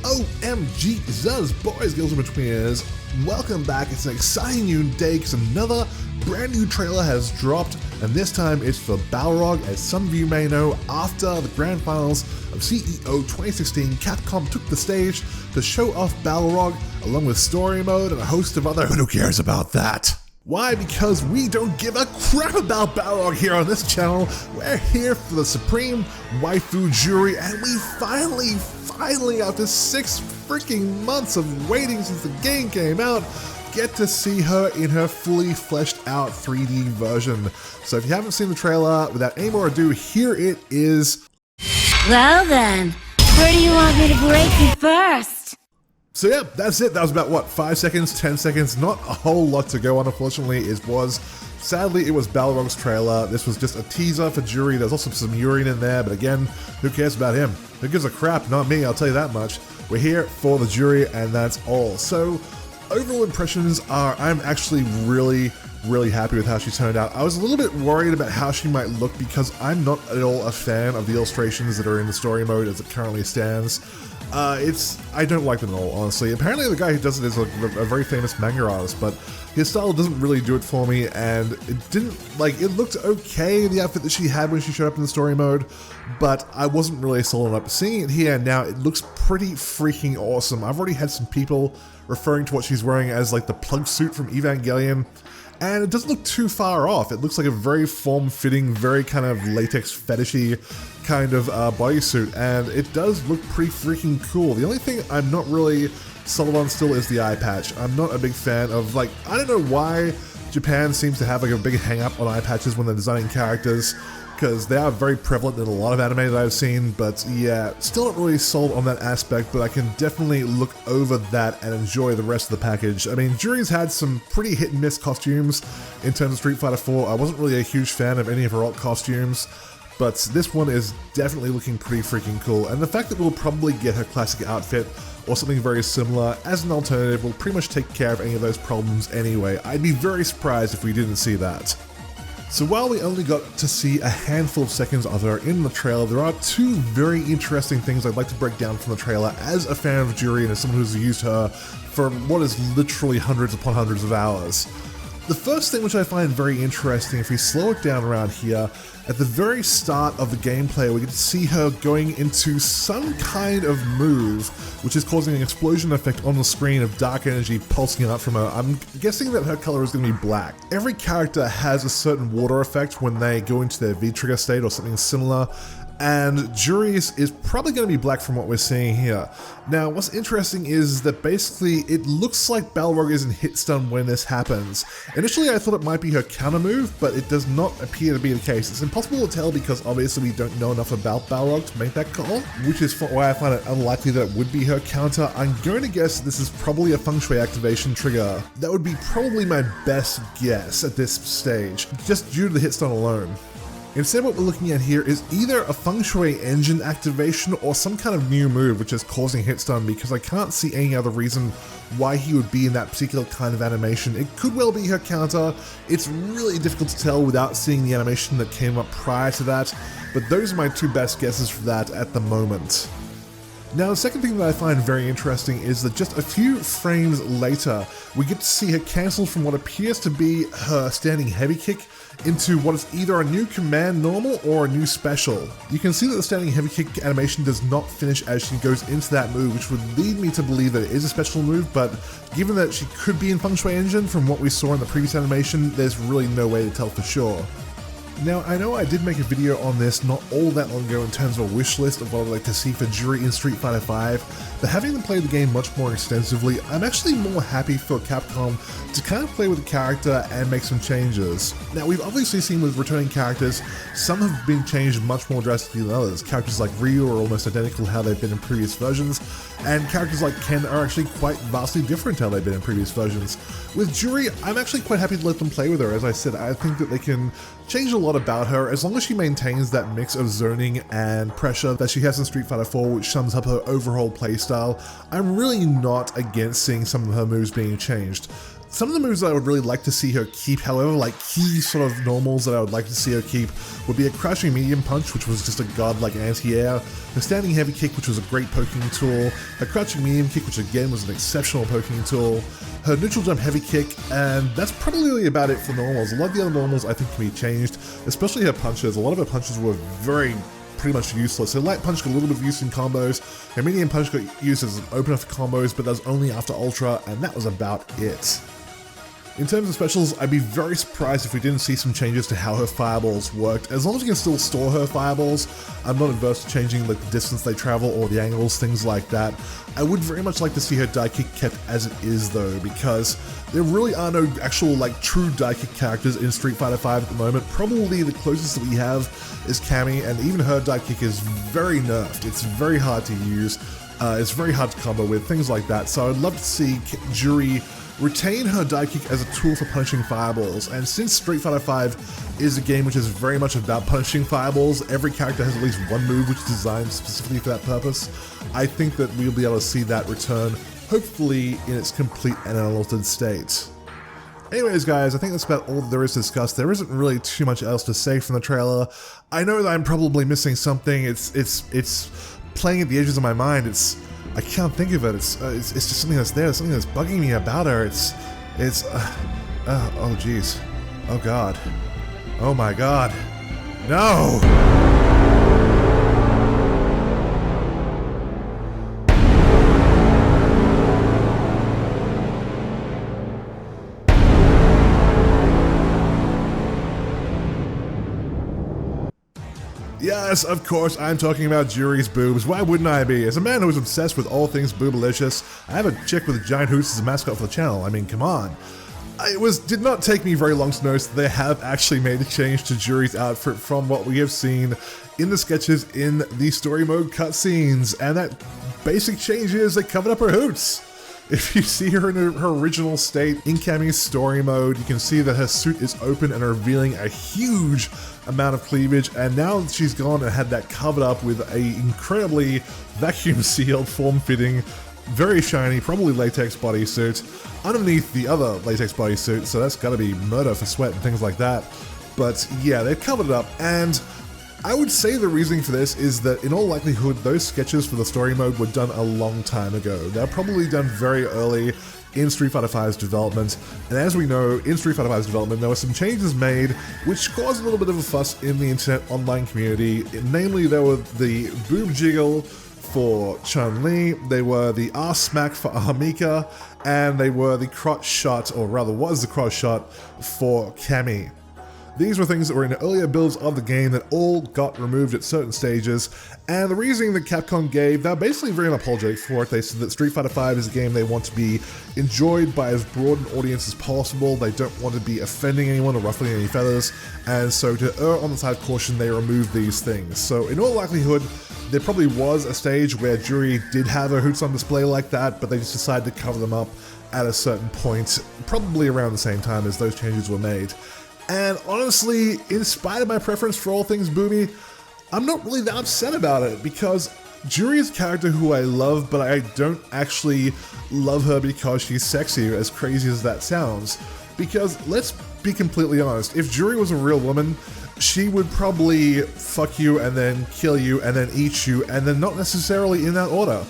OMG Zuz, boys, girls, and betweeners, welcome back. It's an exciting new day because another brand new trailer has dropped, and this time it's for Balrog. As some of you may know, after the grand finals of CEO 2016, Capcom took the stage to show off Balrog along with story mode and a host of other who cares about that. Why? Because we don't give a crap about Balrog here on this channel. We're here for the supreme waifu Juri, and we finally, after 6 freaking months of waiting since the game came out, get to see her in her fully fleshed out 3D version. So if you haven't seen the trailer, without any more ado, here it is. Well then, where do you want me to break you first? So yeah, that's it. That was about, what, 5 seconds, 10 seconds? Not a whole lot to go on, unfortunately. Sadly, it was Balrog's trailer. This was just a teaser for Juri. There's also some Yuri in there, but again, who cares about him? Who gives a crap? Not me, I'll tell you that much. We're here for the Juri, and that's all. So, overall impressions are, I'm actually really happy with how she turned out. I was a little bit worried about how she might look because I'm not at all a fan of the illustrations that are in the story mode as it currently stands. I don't like them at all, honestly. Apparently the guy who does it is a very famous manga artist, but his style doesn't really do it for me, and it looked okay, the outfit that she had when she showed up in the story mode, but I wasn't really sold on it. Seeing it here now, it looks pretty freaking awesome. I've already had some people referring to what she's wearing as like the plug suit from Evangelion, and it doesn't look too far off. It looks like a very form-fitting, very kind of latex fetishy kind of bodysuit, and it does look pretty freaking cool. The only thing I'm not really sold on still is the eye patch. I'm not a big fan of, I don't know why Japan seems to have a big hang-up on eye patches when they're designing characters, because they are very prevalent in a lot of anime that I've seen, but yeah, still not really sold on that aspect, but I can definitely look over that and enjoy the rest of the package. I mean, Juri's had some pretty hit-and-miss costumes in terms of Street Fighter 4. I wasn't really a huge fan of any of her alt costumes, but this one is definitely looking pretty freaking cool, and the fact that we'll probably get her classic outfit or something very similar as an alternative will pretty much take care of any of those problems anyway. I'd be very surprised if we didn't see that. So while we only got to see a handful of seconds of her in the trailer, there are 2 very interesting things I'd like to break down from the trailer as a fan of Juri and as someone who's used her for what is literally hundreds upon hundreds of hours. The first thing which I find very interesting, if we slow it down around here, at the very start of the gameplay we get to see her going into some kind of move which is causing an explosion effect on the screen of dark energy pulsing out from her. I'm guessing that her color is going to be black. Every character has a certain water effect when they go into their V-trigger state or something similar, and Juri's is probably going to be black from what we're seeing here. Now, what's interesting is that basically it looks like Balrog is in hit stun when this happens. Initially I thought it might be her counter move, but it does not appear to be the case. It's impossible to tell because obviously we don't know enough about Balrog to make that call, which is why I find it unlikely that it would be her counter. I'm going to guess this is probably a feng shui activation trigger. That would be probably my best guess at this stage, just due to the hit stun alone. Instead, what we're looking at here is either a feng shui engine activation or some kind of new move which is causing hit stun, because I can't see any other reason why he would be in that particular kind of animation. It could well be her counter. It's really difficult to tell without seeing the animation that came up prior to that, but those are my 2 best guesses for that at the moment. Now, the second thing that I find very interesting is that just a few frames later, we get to see her cancel from what appears to be her standing heavy kick into what is either a new command normal or a new special. You can see that the standing heavy kick animation does not finish as she goes into that move, which would lead me to believe that it is a special move, but given that she could be in Feng Shui Engine from what we saw in the previous animation, there's really no way to tell for sure. Now, I know I did make a video on this not all that long ago in terms of a wish list of what I'd like to see for Juri in Street Fighter 5, but having them play the game much more extensively, I'm actually more happy for Capcom to kind of play with the character and make some changes. Now, we've obviously seen with returning characters, some have been changed much more drastically than others. Characters like Ryu are almost identical to how they've been in previous versions, and characters like Ken are actually quite vastly different to how they've been in previous versions. With Juri, I'm actually quite happy to let them play with her. As I said, I think that they can change a lot about her as long as she maintains that mix of zoning and pressure that she has in Street Fighter 4, which sums up her overall playstyle. I'm really not against seeing some of her moves being changed. Some of the moves that I would really like to see her keep, however, like key sort of normals that I would like to see her keep, would be a crashing medium punch, which was just a godlike anti-air, her standing heavy kick, which was a great poking tool, her crouching medium kick, which again was an exceptional poking tool, her neutral jump heavy kick, and that's probably about it for normals. A lot of the other normals I think can be changed, especially her punches. A lot of her punches were pretty much useless. Her light punch got a little bit of use in combos, her medium punch got used as an opener for combos, but that was only after Ultra, and that was about it. In terms of specials, I'd be very surprised if we didn't see some changes to how her fireballs worked. As long as you can still store her fireballs, I'm not adverse to changing the distance they travel or the angles, things like that. I would very much like to see her die kick kept as it is though, because there really are no actual true die kick characters in Street Fighter V at the moment. Probably the closest that we have is Cammy, and even her die kick is very nerfed. It's very hard to use, it's very hard to combo with, things like that. So I'd love to see Juri retain her die kick as a tool for punishing fireballs, and since Street Fighter V is a game which is very much about punishing fireballs, every character has at least one move which is designed specifically for that purpose. I think that we'll be able to see that return, hopefully in its complete and unaltered state. Anyways guys, I think that's about all there is to discuss. There isn't really too much else to say from the trailer. I know that I'm probably missing something. It's playing at the edges of my mind. I can't think of it. It's just something that's there. Something that's bugging me about her. Oh jeez. Oh god. Oh my god. No! Yes, of course, I'm talking about Juri's boobs. Why wouldn't I be? As a man who is obsessed with all things boobalicious, I have a chick with giant hoots as a mascot for the channel. I mean, come on. It did not take me very long to notice that they have actually made a change to Juri's outfit from what we have seen in the sketches in the story mode cutscenes, and that basic change is they covered up her hoots. If you see her in her original state in Cammy's story mode, you can see that her suit is open and revealing a huge amount of cleavage, and now that she's gone and had that covered up with a incredibly vacuum sealed, form-fitting, very shiny, probably latex bodysuit underneath the other latex bodysuit, so that's gotta be murder for sweat and things like that. But yeah, they've covered it up, and I would say the reasoning for this is that in all likelihood those sketches for the story mode were done a long time ago. They were probably done very early in Street Fighter V's development, and as we know, in Street Fighter V's development there were some changes made which caused a little bit of a fuss in the internet online community. Namely, there were the boob jiggle for Chun-Li, they were the arse smack for Ahmika, and they were the crotch shot, or rather was the crotch shot, for Cammy. These were things that were in earlier builds of the game that all got removed at certain stages, and the reasoning that Capcom gave, they're basically very unapologetic for it. They said that Street Fighter V is a game they want to be enjoyed by as broad an audience as possible. They don't want to be offending anyone or ruffling any feathers, and so to err on the side of caution, they removed these things. So in all likelihood, there probably was a stage where Juri did have her hoots on display like that, but they just decided to cover them up at a certain point, probably around the same time as those changes were made. And honestly, in spite of my preference for all things booby, I'm not really that upset about it, because Juri is a character who I love, but I don't actually love her because she's sexy, as crazy as that sounds. Because let's be completely honest, if Juri was a real woman, she would probably fuck you and then kill you and then eat you, and then not necessarily in that order.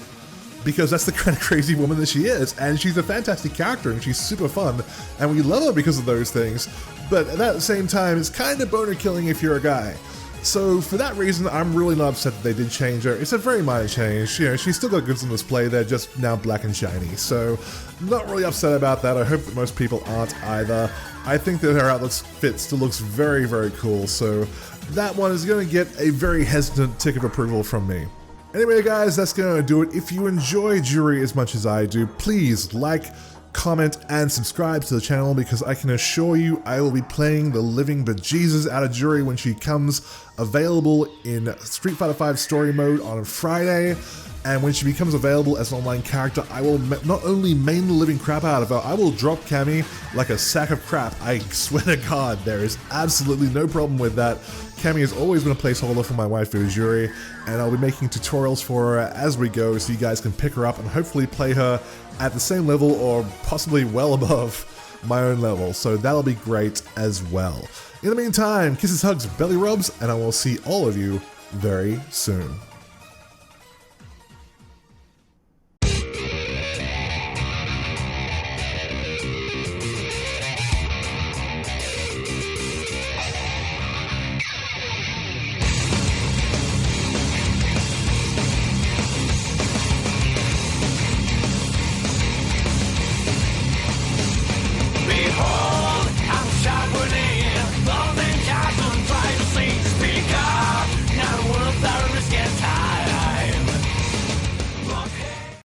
Because that's the kind of crazy woman that she is, and she's a fantastic character and she's super fun, and we love her because of those things, but at the same time, it's kind of boner killing if you're a guy. So for that reason, I'm really not upset that they did change her. It's a very minor change. You know, she's still got goods on display, they're just now black and shiny, so not really upset about that. I hope that most people aren't either. I think that her outfit still looks very, very cool, so that one is going to get a very hesitant tick of approval from me. Anyway guys, that's gonna do it. If you enjoy Juri as much as I do, please like, comment, and subscribe to the channel, because I can assure you I will be playing the living bejesus out of Juri when she comes available in Street Fighter V story mode on Friday. And when she becomes available as an online character, I will not only main the living crap out of her, I will drop Cammy like a sack of crap. I swear to God, there is absolutely no problem with that. Cammy has always been a placeholder for my waifu Juri, and I'll be making tutorials for her as we go so you guys can pick her up and hopefully play her at the same level or possibly well above my own level, so that'll be great as well. In the meantime, kisses, hugs, belly rubs, and I will see all of you very soon.